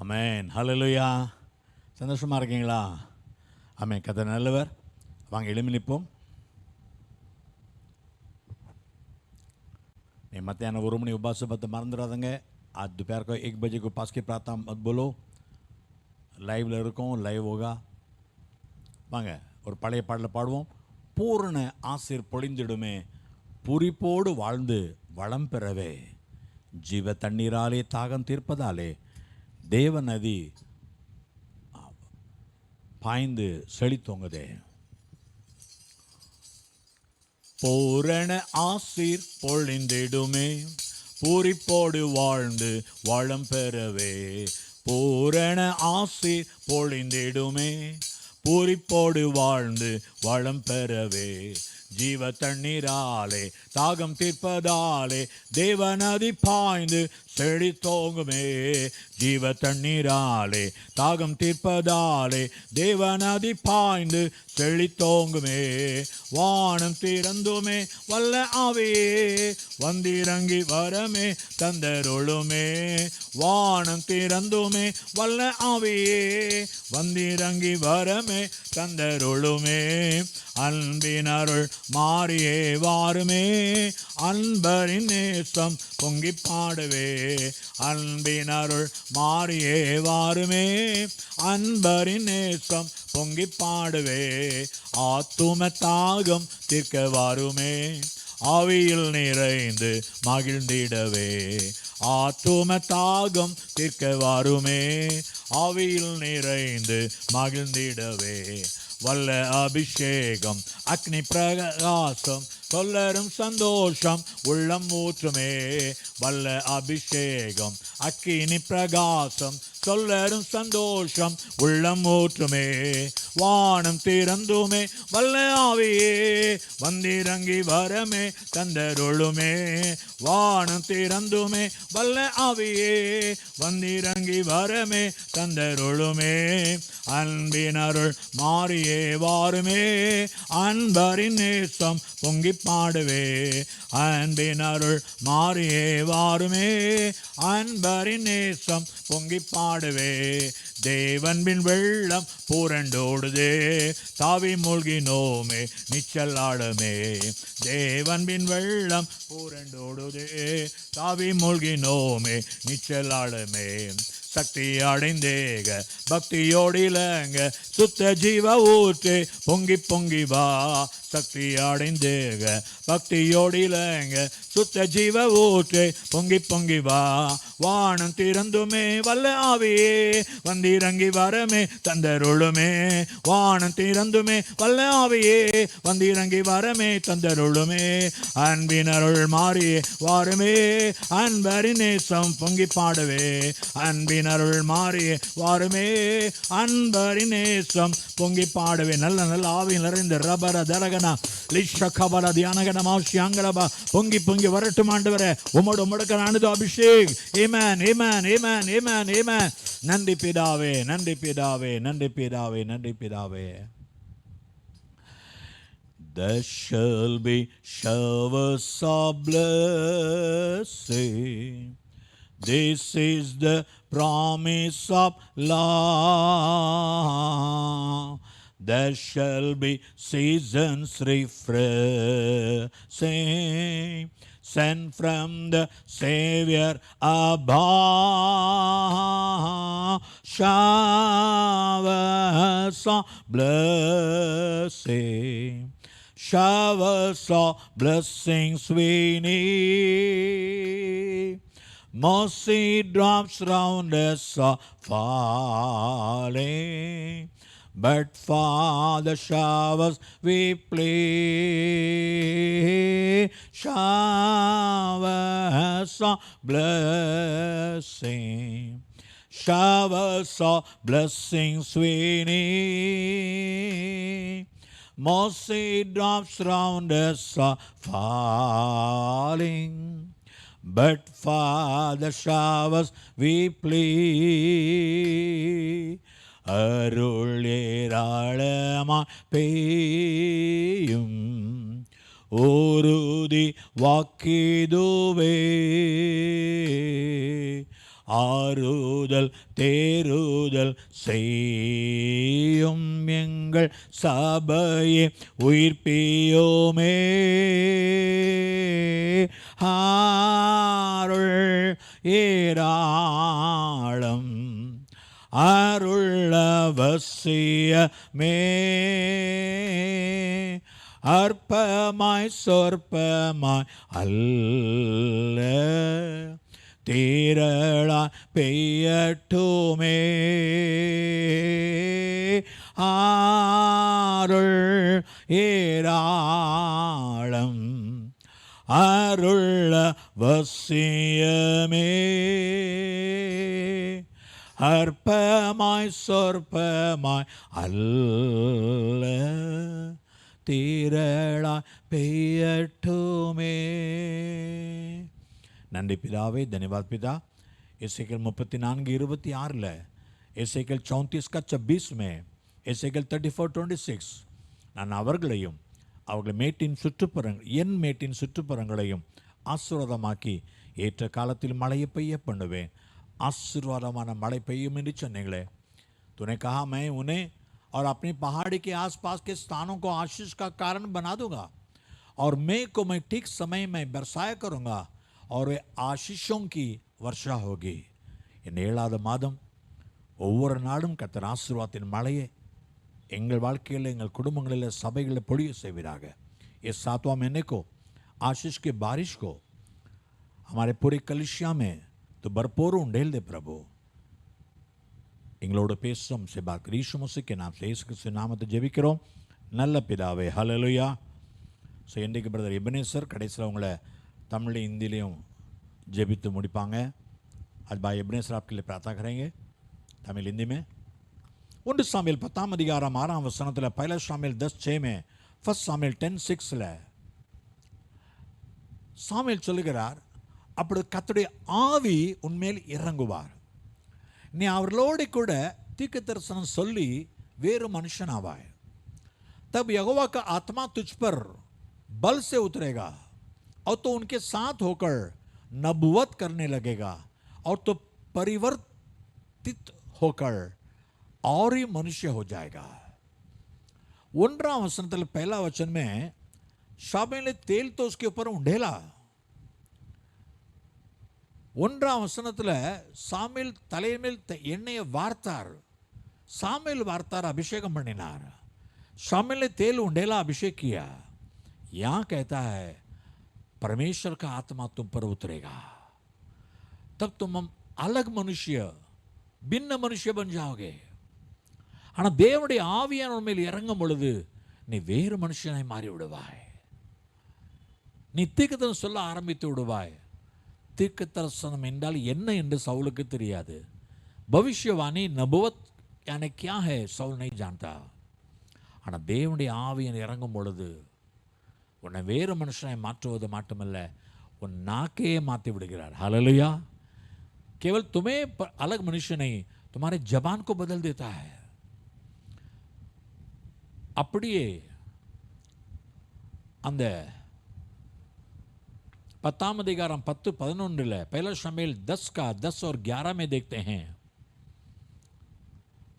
அமேன். ஹல்லேலூயா. சந்தோஷமாக இருக்கீங்களா? ஆமென். கர்த்தர் நல்லவர். வாங்க எழும்பி நிற்போம். नहीं मध्याह्न 1 मणि उपवास मत மறந்துடாதங்க. आज दोपहर को 1 बजे को पास की प्रार्थना मत बोलो. லைவ்ல இருக்கோம், லைவ் होगा. வாங்க ஒரு பழைய பாடலை பாடுவோம். பூரண ஆசீர் பொழிந்திடுமே, பூரிப்போடு வாழ்ந்து வளம் பெறவே, ஜீவ தண்ணீராலே தாகம் தீர்ப்பதாலே தேவ நதி பாய்ந்து செழித்தோங்குதே. பூரண ஆசீர் பொழிந்திடுமே, பூரிப்போடு வாழ்ந்து வளம் பெறவே, பூரண ஆசீர் பொழிந்திடுமே, பூரிப்போடு வாழ்ந்து வளம் பெறவே, ஜீவ தண்ணீராலே தாகம் தீர்ப்பதாலே தேவ நதி பாய்ந்து செழித்தோங்குமே, ஜீவ தண்ணீராலே தாகம் தீர்ப்பதாலே தேவ நதி பாய்ந்து செழித்தோங்குமே, வானம் திறந்துமே வல்ல ஆவியே வந்திறங்கி வரமே தந்தருளுமே, வானம் திறந்துமே வல்ல ஆவியே வந்திறங்கி வரமே தந்தருளுமே, அன்பின் அருள் மாறியே வாருமே, அன்பரின் நேசம் பொங்கி பாடுவே, அன்பின் அருள் மாறியே வாருமே, அன்பரின் நேசம் பொங்கி பாடுவே, ஆத்தும தாகம் தீர்க்க வாருமே, ஆவியில் நிறைந்து மகிழ்ந்திடவே, ஆத்தும தாகம் தீர்க்க வாருமே, ஆவியில் நிறைந்து மகிழ்ந்திடவே, வல்ல அபிஷேகம் அக்னி பிரகாசம் சொல்லரும் சந்தோஷம் உள்ளம் ஊற்றுமே, வல்ல அபிஷேகம் அக்கினி பிரகாசம் சொல்லரும் சந்தோஷம் உள்ளம் ஊற்றுமே, வானம் திறந்துமே வல்ல ஆவியே வந்திறங்கி வரமே தந்தருளுமே, வானம் திறந்துமே வல்ல ஆவியே வந்திறங்கி வரமே தந்தருளுமே, அன்பின் அருள் மாறியே வாருமே, அன்பரின் நேசம் பொங்கி பாடுவே, அன்பின் அருள் மாறியே வாருமே, அன்பரின் நேசம் பொங்கி பாடுவே, தேவன்பின் வெள்ளம் பூரண்டோடுதே தாவி மூழ்கினோமே நீச்சல் ஆடமே, தேவன்பின் வெள்ளம் பூரண்டோடுதே தாவி மூழ்கினோமே நீச்சல் ஆடமே, சக்தி அடைந்தேக பக்தியோடிலங்க சுத்த ஜீவ ஊற்று பொங்கி பொங்கி வா, சக்தி அடைந்தேக பக்தியோடிலங்க சுத்த ஜீவ ஊற்று பொங்கி பொங்கி வா, வானம் திறந்துமே வல்ல ஆவியே வந்திறங்கி வரமே தந்தருளுமே, வானம் திறந்துமே வல்ல ஆவியே வந்திறங்கி வரமே தந்தருளுமே, அன்பின் அருள் மாறியே வாருமே, அன்பரின் நேசம் பொங்கி பாடுவே, அன்பின் அருள் மாறியே வாருமே, அன்பரின் நேசம் பொங்கி பாடுவே, நல்ல நல்ல ஆவி நிறைந்த ரபர தரகனா லிஷ கபல தியானகன மாஷி அங்கலபா பொங்கி பொங்கி வரட்டும் ஆண்டவரே, உமோடு உமடுக்க அனுது அபிஷேக். ஆமென் ஆமென் ஆமென் ஆமென் ஆமென். நன்றி பிதாவே, நன்றி பிதாவே, நன்றி பிதாவே, நன்றி பிதாவே. There shall be showers of blessing. This is the promise of love. There shall be seasons refreshing, sent from the Savior above. Showers of blessing, showers of blessings we need. Mercy drops round us are falling, but for the showers we plead. Showers of blessing, showers of blessings we need. Mercy drops round us are falling, but for the showers we plead. அருள் ஏராளமா பெய்யும் உறுதி வாக்கிதுவே, ஆறுதல் தேறுதல் செய்யும் எங்கள் சபையை உயிர்ப்பியோமே. அருள் ஏராளம் அருள் அவசியமே. அற்பமாய் சொற்பமாய் அல்ல தீரளா பெய்யட்டுமே. அருள் ஏராளம் அருள் அவசியமே. அற்பமாய் சொற்பமாய் அல்ல தீரளா பெய்யட்டுமே. நன்றி பிதாவே, தன்யவாத் பிதா. एसेकियल 34:26 एसेकियल 34:26 एसेकियल 34:26 நான் அவர்களையும் அவர்கள் மேட்டின் சுற்றுப்புறங்கள் என் மேட்டின் சுற்றுப்புறங்களையும் ஆசீர்வாதமாக்கி ஏற்ற காலத்தில் மழையை பெய்ய பண்ணுவேன். आशीर्वादமான மழை பெய்யும் என்று சொன்னீங்களே. तूने कहा मैं उन्हें और अपनी पहाड़ी के आसपास के स्थानों को आशीष का कारण बना दूंगा और मैं को मैं ठीक समय में बरसाया करूंगा और वे आशीषों की वर्षा होगी. என் 7வது மாதம் ஒவ்வொரு நாளும் கர்த்தர் ஆசீர்வாதத்தின் மழையை எங்கள் வாழ்க்கையில் எங்கள் குடும்பங்களில் சபைகளில் பொழிய செய்வீராக. ये 7वां महीने को आशीष की बारिश को हमारे पूरी कलिसिया में तो भरपूर उंडेल दे प्रभु. எங்களோட பேசும் செபாக் ஈசு மசிஹ் நாம இயேசு கிறிஸ்து நாமத்தை ஜெபிக்கிறோம் நல்ல பிதாவே. ஹல்லேலூயா. ஸோ இன்றைக்கு பிரதர் எபனேசர் கடைசியில் உங்களை தமிழ்லையும் हिंदीலையும் ஜெபித்து முடிப்பாங்க. आज भाई एबनेसर आपके लिए प्रार्थना करेंगे तमिल हिंदी में. 1 சாமுவேல் 10 அதிகாரம் 6 வசனத்தில் 1 சாமுவேல் 10:6 में 1 சாமுவேல் 10:6 சாமுவேல் சொல்லுகிறார், அப்படி கர்த்தருடைய ஆவி உன்மேல் இறங்குவார், நீ அவர்களோடு கூட தீர்க்க தரிசனம் சொல்லி வேறு மனுஷன் ஆவாய். तब यहोवा का आत्मा तुझ पर बल से उतरेगा और तो उनके साथ होकर नबुवत करने लगेगा और तो परिवर्तित होकर और ही मनुष्य हो जाएगा. 1 वचनத்தில் 1 वचन में शामुएल ने तेल तो उसके ऊपर उंडेला. 1 वचनத்தில் சாமுவேல் தலைமேல் எண்ணெயை வார்த்தார். சாமுவேல் வார்த்தார், अभिषेकम பண்ணினார். शामुएल ने तेल उंडेला, अभिषेक किया. यहाँ कहता है परमेश्वर का आत्मा तुम पर उतरेगा, तब तुम अलग मनुष्य भिन्न मनुष्य बन जाओगे. ஆனால் தேவனுடைய ஆவியான மேல் இறங்கும் பொழுது நீ வேறு மனுஷனாய் மாறி விடுவாய். நீ தீர்க்கதரிசனம் சொல்ல ஆரம்பித்து விடுவாய். தீர்க்கதரிசனம் என்றால் என்ன என்று சவுலுக்கு தெரியாது. भविष्यवाणी नबुवत यानी क्या है सौल नहीं जानता. ஆனால் தேவனுடைய ஆவியன் இறங்கும் பொழுது உன்னை வேறு மனுஷனாய் மாற்றுவது மட்டுமல்ல, உன் நாக்கையே மாற்றி விடுகிறார். हालेलुया. केवल तुम्हें अलग मनुष्य नहीं, तुम्हारे जबान को बदल देता है. அப்படியே அந்த 10 அதிகாரம் 10-11 पहला शामुएल 10 और 11 में देखते हैं.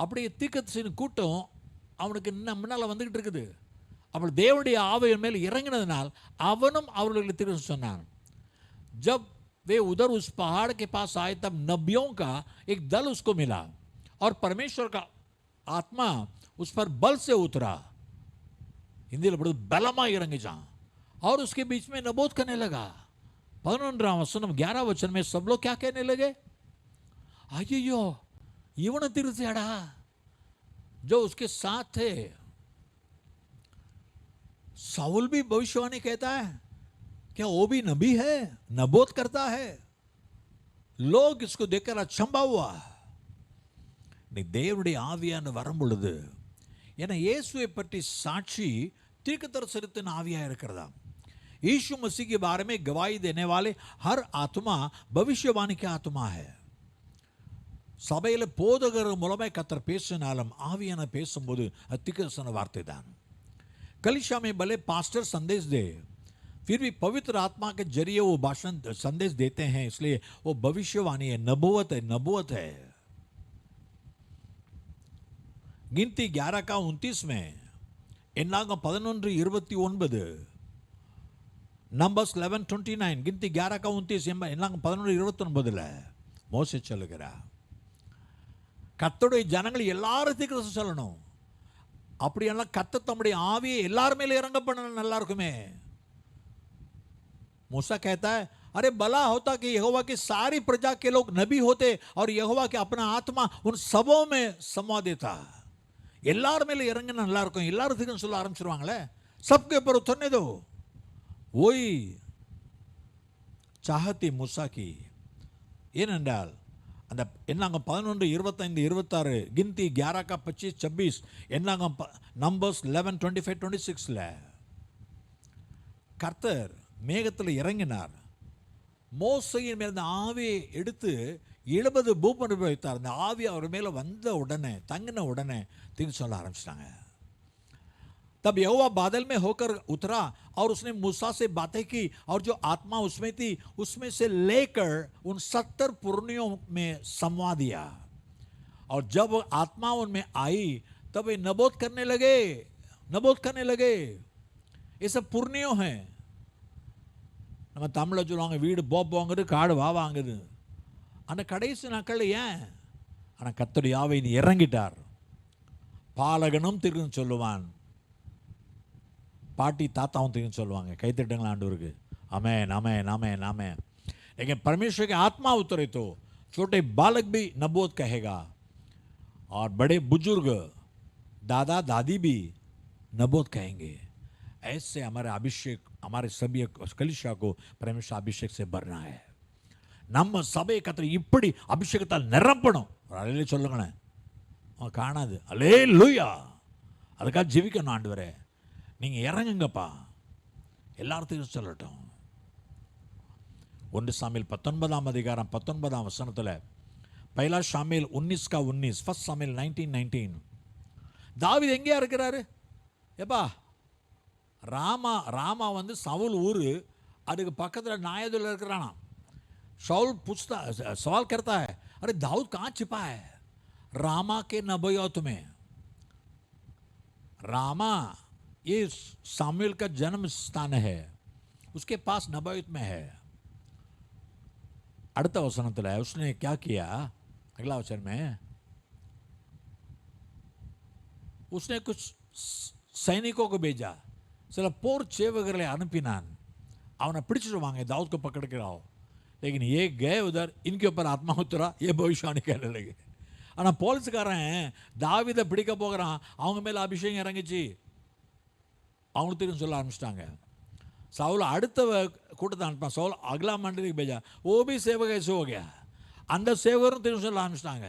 அப்படியே தீர்க்கதரிசியின் கூட்டம் அவனுக்கு முன்னால் வந்துகிட்டு இருக்குது. அப்படி தேவனுடைய ஆவியின் மேல் இறங்கினதுனால் அவனும் அவர்களுக்கு தீர்க்கதரிசனம் சொன்னான். जब वे उधर उस पहाड़ के पास आए तब नबियों का एक दल उसको मिला और परमेश्वर का आत्मा उस पर बल से उतरा. हिंदी में बलमा इरंगिजान और उसके बीच में नबूवत करने लगा. 11 वचन 11 वचन में सब लोग क्या कहने लगे, अय्यो इवन तीर्थयाड़ा जो उसके साथ थे. साउल भी भविष्यवाणी कहता है, क्या वो भी नबी है, नबूवत करता है. लोग इसको देखकर अचंबा हुआ. நீ தேவனுடைய ஆவியான வரும் பொழுது, ஏன்னா இயேசுவை பற்றி சாட்சி தீர்க்கதரிசனத்தின் ஆவியா இருக்கிறதா. यीशु मसीह के बारे में गवाही देने वाले हर आत्मा भविष्यवाणी की आत्मा है. சபையில் போதகர் மூலமாய் கர்த்தர் பேசினாலும் ஆவியான பேசும்போது தீர்க்கதரிசன வார்த்தை தான். कलिसिया में भले पास्टर संदेश दे, फिर भी पवित्र आत्मा के जरिए वो भाषण संदेश देते हैं, इसलिए वो भविष्यवाणी है, नबूवत है। गिनती 11 का 29 में என்னாகும் 11:29, நம்பர்ஸ் 11:29, गिनती 11 का 29, என்னாகும் 11:29 மோசே சொல்லுகிறார், கர்த்தருடைய ஜனங்கள் எல்லாரும் தீர்க்கதரிசனம் சொல்லணும். அப்படியெல்லாம் கர்த்தர் தம்முடைய ஆவியை எல்லார் மேலே இறங்க பண்ண நல்லா இருக்குமே. मूसा कहता है, अरे भला होता कि यहोवा की सारी प्रजा के लोग नबी होते और यहोवा के अपना आत्मा उन सबों में समवा देता. எல்லார் மேலே இறங்கினா நல்லா இருக்கும். எல்லாரும் தீர்க்கதரிசனம் சொல்ல ஆரம்பிச்சிருவாங்களே, सबके ऊपर उतरने दो. वही चाहती मूसा की. ஏனென்றால் அந்த என்னாங்க 11:25-26, गिनती 11 का 25-26, என்னாங்க நம்பர்ஸ் 11:25-26 கர்த்தர் மேகத்தில் இறங்கினார். மோசையின் மேல் அந்த ஆவியை எடுத்து 70 பூமி வைத்தார். அந்த ஆவி அவர் மேலே வந்த உடனே, தங்கின உடனே தீர்க்க சொல்ல ஆரம்பிச்சிட்டாங்க. तब यहोवा बादल में होकर उतरा और उसने मूसा से बातें की, और जो आत्मा उसमें थी उसमें से लेकर उन 70 पुरनियों में समवा दिया. और जब आत्मा उनमें आई तब वे नबोध करने लगे. ये सब पुरनियों हैं. நம்ம தமிழில் சொல்லுவாங்க, வீடு போப்போங்குது, காடு வாங்குது. அந்த கடைசி நாட்கள் ஏன்? ஆனால் கர்த்தருடைய ஆவி இறங்கிட்டார். பாலகனும் திருன்னு சொல்லுவான், பாட்டி தாத்தாவும் திருன்னு சொல்லுவாங்க. கைத்தட்டுங்களா ஆண்டவருக்கு. आमेन आमेन आमेन आमेन. लेकिन परमेश्वर की आत्मा उतरे तो छोटे बालक भी नबूवत कहेगा, और बड़े बुजुर्ग दादा दादी भी नबूवत कहेंगे. ऐसे हमारे अभिषेक, हमारे सभी कलीसिया को परमेश्वर अभिषेक से भरना है. நம்ம சபை கர்த்தர் இப்படி அபிஷேகத்தால் நிரப்பணும். அலையில சொல்லுங்களேன், அவன் காணாது. அல்லேலூயா. அதுக்காக ஜெபிக்கணும். ஆண்டவரே நீங்கள் இறங்குங்கப்பா, எல்லாத்தையும் சொல்லட்டும். 1 சாமுவேல் 19:19 पहला शामिल 19 फर्स्ट शामिल 19 தாவீது எங்கேயா இருக்கிறாரு? ஏப்பா ராமா வந்து சவுல் ஊர், அதுக்கு பக்கத்தில் நாயதுல இருக்கிறானா. शाऊल पूछता, सवाल करता है, अरे दाऊद कहाँ छिपा है? रामा के नबूवत में. रामा ये सामुएल का जन्म स्थान है, उसके पास नबूवत में है. அடுத்த வசனத்தில் उसने क्या किया? अगला वचन में उसने कुछ सैनिकों को भेजा, சில போர் சேவகர்களை அனுப்பினான். அவனை பிடிச்சிட்டு வாங்க, दाऊद को पकड़ के आओ. लेकिन ये गए उधर, इनके ऊपर आत्मा उतरा, ये भविष्यवाणी कहने लगे. ஆனால் போலீஸ்காரன் தாவீதை பிடிக்க போகிறான், அவங்க மேலே அபிஷேகம் இறங்கிச்சு, அவங்களுக்கு தெரியும் சொல்ல ஆரம்பிச்சிட்டாங்க. சவுல் அடுத்த கூட்டத்தை அனுப்பினான். சவுல் அகலா மண்டலிக்கு பேஜா, ஓபி சேவக சோகியா, அந்த சேவகரும் தெரியும் சொல்ல ஆரம்பிச்சிட்டாங்க.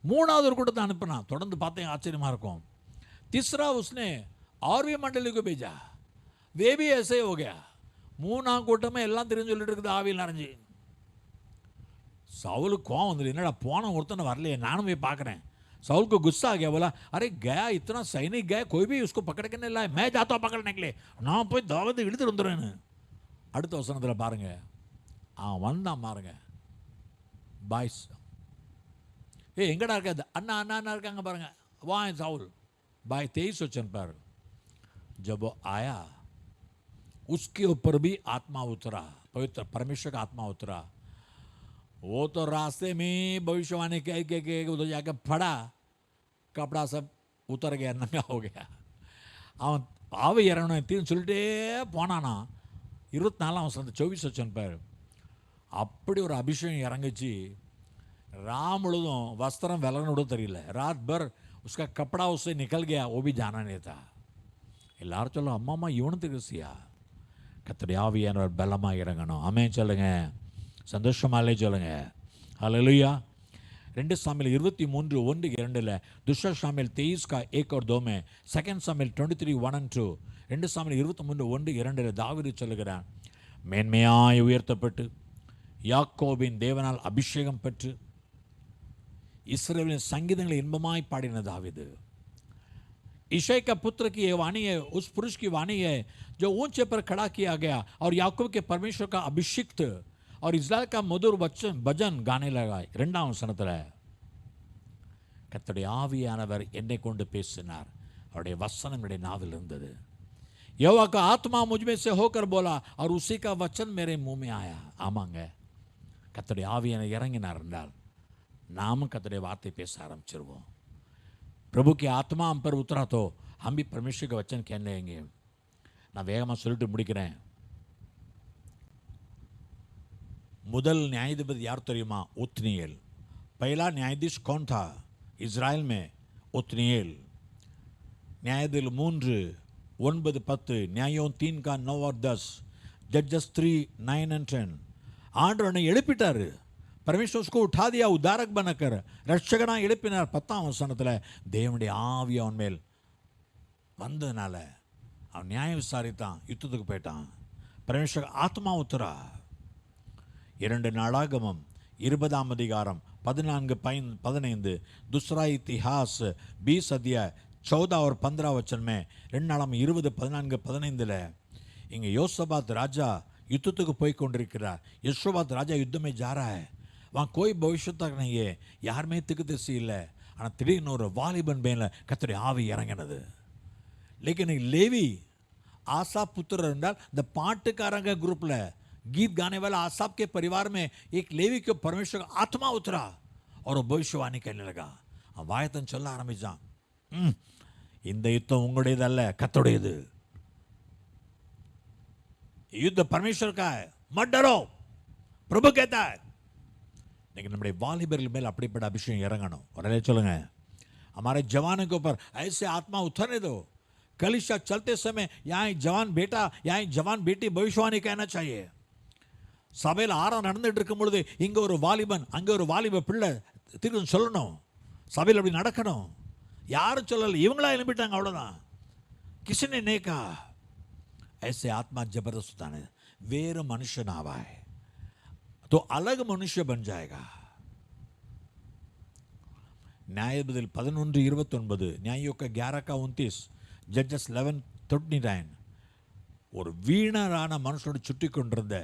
மூணாவது ஒரு கூட்டத்தை அனுப்பினான். தொடர்ந்து பார்த்தேன், ஆச்சரியமாக இருக்கும். तीसरा उसने और भी मंडली को भेजा, वे भी ऐसे हो गया. மூணாம் கூட்டமே எல்லாம் தெரிஞ்சு சொல்லிட்டு இருக்குது, ஆவியில் நிறைஞ்சு. சவுலுக்கு கோவம் வந்துடு, என்னடா போன ஒருத்தனை வரலையே, நானும் போய் பார்க்குறேன். सऊल को गुस्सा आ गया, बोला अरे गया इतना सैनिक गए, कोई भी उसको पकड़ के नहीं लाए, मैं जाता हूँ पकड़ने के लिए, நான் போய் தாவீது இழுத்து வந்துடுறேன்னு. அடுத்த வசனத்தில் பாருங்க, வந்தான் பாருங்க, பாய்ஸ் எங்கடா இருக்காது, அண்ணா அண்ணா இருக்காங்க பாருங்க, வா साउल भाई 23 वचन पर, जब वो आया उसके ऊपर भी आत्मा उतरा, पवित्र परमेश्वर का आत्मा उतरा. वो तो रास्ते में भविष्यवाणी कह के उधर जाकर पड़ा, कपड़ा सब उतर गया, नंगा हो गया. அவன் ஆவி இறங்கணும் தீர்னு சொல்லிட்டே போனானா. 24 வசனம் 24 वचन पर அப்படி ஒரு அபிஷேகம் இறங்குச்சு. राम முழுதும் வஸ்திரம் விலகணும் கூட தெரியல. रात भर उसका कपड़ा उससे निकल गया, वो भी जाना नहीं था. எல்லாரும் சொல்ல, அம்மா அம்மா இவனும் திருசியா. கர்த்தருடைய ஆவியானவர் பலமாக இறங்கணும். ஆமென் சொல்லுங்க, சந்தோஷமாலே சொல்லுங்க. ஹல்லேலூயா. 2 சாமுவேல் 23:1-2, दूसरा शामिल 23 का 1 और 2 में, सेकंड सामुएल 23 1 and 2, 2 சாமுவேல் 23:1-2 தாவீது சொல்லுகிறான், மேன்மையாய் உயர்த்தப்பட்டு யாக்கோபின் தேவனால் அபிஷேகம் பெற்று இஸ்ரவேலின் சங்கீதங்களை இன்பமாய் பாடின தாவீது ईशय का पुत्र की ये वाणी है, उस पुरुष की वाणी है जो ऊंचे पर खड़ा किया गया और याकूब के परमेश्वर का अभिषिक्त और इस्राएल का मधुर वचन भजन गाने लगा. இரண்டாம் வசனத்துல கர்த்தருடைய ஆவியானவர் என்னை கொண்டு பேசினார், அவருடைய வசனம் என்னுடைய நாவில் இருந்தது. यहोवा का आत्मा मुझ में से होकर बोला और उसी का वचन मेरे मुंह में आया. ஆமாங்க, கர்த்தருடைய ஆவியான இறங்கினார் என்றால் நாமும் கர்த்தருடைய வார்த்தை பேச ஆரம்பிச்சிருவோம். प्रभु की आत्मा हम पर उतरा तो हम भी परमेश्वर का वचन कहने लेंगे. நான் வேகமாக சொல்லிட்டு முடிக்கிறேன். முதல் न्यायाधिपति यार தெரியுமா? उतनीएल. पहला न्यायाधीश कौन था इजराइल में? उतनीएल. न्यायाधीश 3 9 10, न्यायों 3 का 9 और 10, जजेस 3 9 and 10. ஆண்டவர் எழுப்பிட்டாரு. परमेश्वर उसको उठा दिया उद्धारक बनकर, रक्षकना எழுப்பினார். 10ஆம் வசனத்தில் தேவனுடைய ஆவி அவன் மேல் வந்ததுனால அவன் நியாயம் விசாரித்தான், யுத்தத்துக்கு போயிட்டான். परमेश्वर ஆத்மா உத்தரா. 2 நாளாகமம் 20ஆம் அதிகாரம் 14-15, दूसरा इतिहास 20 अध्याय 14 और 15 वचन में 2 நாளாகமம் 20 14 15 இங்கே யோசபாத் ராஜா யுத்தத்துக்கு போய் கொண்டிருக்கிறார். யோசபாத் ராஜா யுத்தம் में जा रहा है. वहाँ कोई भविष्यता नहीं है, யாருமே திக்குதிசை இல்லை. ஆனால் திடீர்னு ஒரு வாலிபன் மேல கர்த்தருடைய ஆவி இறங்கினது. लेकिन लेवी आसाप पुत्र என்றால் இந்த பாட்டுக்காரங்க ग्रुपல गीत गाने वाला आसाप के परिवार में एक लेवी को परमेश्वर का आत्मा उतरा और वो भविष्यवाणी कहने लगा. வாயத்தன் சொல்ல ஆரம்பிச்சான், இந்த யுத்தம் உங்களுடையதல்ல, கர்த்தருடையது. युद्ध परमेश्वर का है, मत डरो, प्रभु कहता है. लेकिन நம்முடைய வாலிபர்கள் மேல் அப்படிப்பட்ட அபிஷேகம் இறங்கணும். உடனே சொல்லுங்க, हमारे जवानों के ऊपर ऐसे आत्मा उतरने दो. कलीसिया चलते समय यहाँ जवान बेटा यहाँ जवान बेटी भविष्यवाणी कहना चाहिए. சபையில் ஆரம் நடந்துட்டு இருக்கும் பொழுது இங்கே ஒரு வாலிபன் அங்கே ஒரு வாலிப பிள்ளை திரும்ப சொல்லணும். சபையில் அப்படி நடக்கணும். யாரும் சொல்லலை, இவங்களா எழுப்பிட்டாங்க, அவ்வளோதான். किसने नहीं कहा? ऐसे आत्मा जबरदस्त होता है, वेर मनुष्य ना आवा है तो अलग मनुष्य बन जाएगा. न्यायाधिपति 11:29, न्यायों का 11:29, जजेस 11:39. ஒரு வீணரான மனுஷனோடு சுற்றி கொண்டிருந்த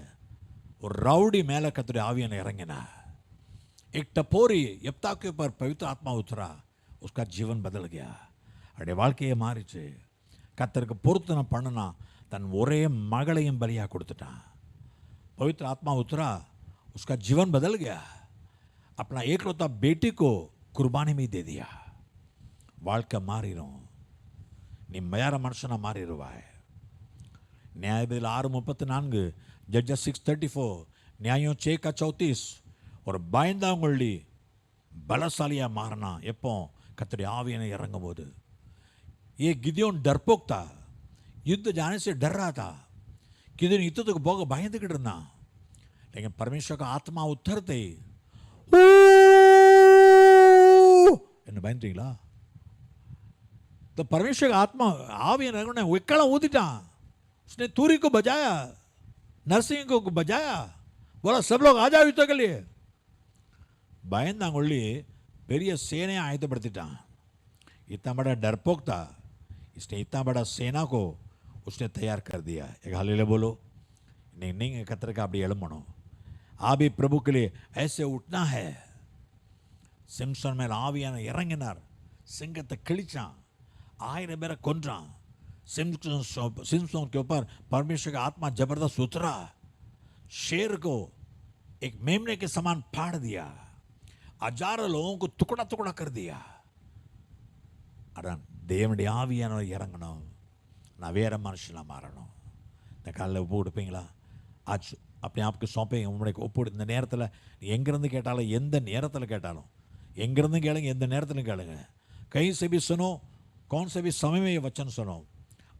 ஒரு ரவுடி மேலே கர்த்தருடைய ஆவியான இறங்கினா. एक टपोरी यप्ता के ऊपर पवित्र आत्मा उतरा, उसका जीवन बदल गया. அவருடைய வாழ்க்கையை மாறிச்சு. கர்த்தருக்கு பொருத்தனை பண்ணனா தன் ஒரே மகளையும் பலியா கொடுத்துட்டான். पवित्र आत्मा उतरा, उसका जीवन बदल गया. अपना एकलौता बेटी को कुर्बानी में दे दिया. வாழ்க்கை மாறிடும். நீ வேற மனுஷனா மாறிடுவாய். न्यायाधिपति 6:34, जजेस 6:34, न्यायों 6:34. ஒரு பயந்தாங்கொள்ளி பலசாலியாக மாறினா எப்போ? கர்த்தருடைய ஆவியான இறங்கும் போது. ये गिदियोन डरपोक था, युद्ध जाने से डर रहा था. गिदियोन युद्धத்துக்கு போக பயந்துக்கிட்டு இருந்தான். लेकिन परमेश्वर का आत्मा उतरते என்ன பயந்துட்டீங்களா? तो परमेश्वर का आत्मा आवियान इறங்கின விக்கல ஊதிட்டான். उसने तूरी को बजाया, नरसिंह को बजाया, बोला सब लोग आ जाओ युद्ध के लिए. பயந்தாங்கொள்ளி பெரிய சேனையை ஆயத்தப்படுத்திட்டான். इतना बड़ा डरपोक था, इसने इतना बड़ा सेना को उसने तैयार कर दिया. एक हालेलुया बोलो. नहीं कतर का அப்படி எழும்பணும். आप भी प्रभु के लिए ऐसे उठना है. सिमसन में ஆவியான இறங்கினார். सिंगத்தை கிழிச்சான், 1000 பேரை கொன்றான். सिमसन के ऊपर परमेश्वर का आत्मा जबरदस्त उतरा. शेर को एक मेमने के समान फाड़ दिया. 1000 लोगों को टुकड़ा टुकड़ा कर दिया. அதான் தேவனுடைய ஆவியான இறங்கணும். நான் வேற மனுஷனாக மாறணும். இந்த காலையில் ஒப்பு கொடுப்பீங்களா? ஆச்சு अपने आप को सौंपेங்க. உங்களுக்கு ஒப்பு இந்த நேரத்தில் எங்கேருந்து கேட்டாலும், எந்த நேரத்தில் கேட்டாலும், எங்கேருந்து கேளுங்க, எந்த நேரத்தில் கேளுங்க. कहीं से भी सुनो, कौन से भी समय में ये वचन सुनो,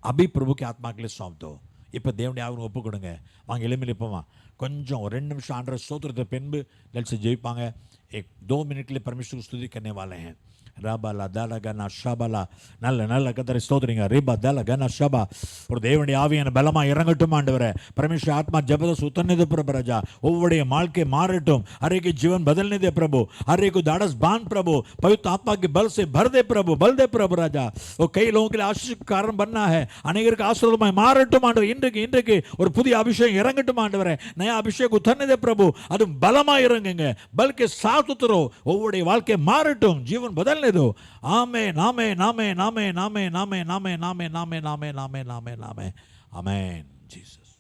अभी प्रभु के आत्मा के लिए सौंप दो. இப்போ தேவனுடைய ஆவியை ஒப்பு கொடுங்க. வாங்க எளிமையில் இப்போமா கொஞ்சம் ஒரு 2 நிமிஷம் ஆண்டவர் ஸ்தோத்திரத்தை பின்பு லட்சம் ஜெயிப்பாங்க. 2 मिनट के लिए परमेश्वर को स्तुति करने वाले हैं. ராபாலா தாலா கனா ஷாபாலா. நல்ல நல்ல கத்தரை ஸ்தோத்திரிங்க. ரீபா தாலா கனா ஷபா. ஒரு தேவனுடைய ஆவியான பலமா இறங்கட்டும் ஆண்டவரே. परमेश्वर आत्मा जबरदस्त उतरने दे प्रभु राजा. ஒவ்வொருடைய வாழ்க்கை மாறட்டும். हर एक जीवन बदलने दे प्रभु. हर एक को धाड़स बांध प्रभु. पवित्र आत्मा के बल से भर दे प्रभु. बल दे प्रभु राजा. वो कई लोगों के लिए आशीष का कारण बनना है. अनेक आशीर्वादமாய் மாறட்டும் ஆண்டவரே. இன்றைக்கு ஒரு புதிய அபிஷேகம் இறங்கட்டும் ஆண்டவரே. नया अभिषेक उतरने दे प्रभु. அது பலமா இறங்குங்க. बल के साथ उतरो. ஒவ்வொருடைய வாழ்க்கை மாறட்டும். जीवन बदलने दो. आमेन आमेन आमेन आमेन आमेन आमेन आमेन आमेन आमेन आमेन आमेन आमेन आमेन आमेन जीसस.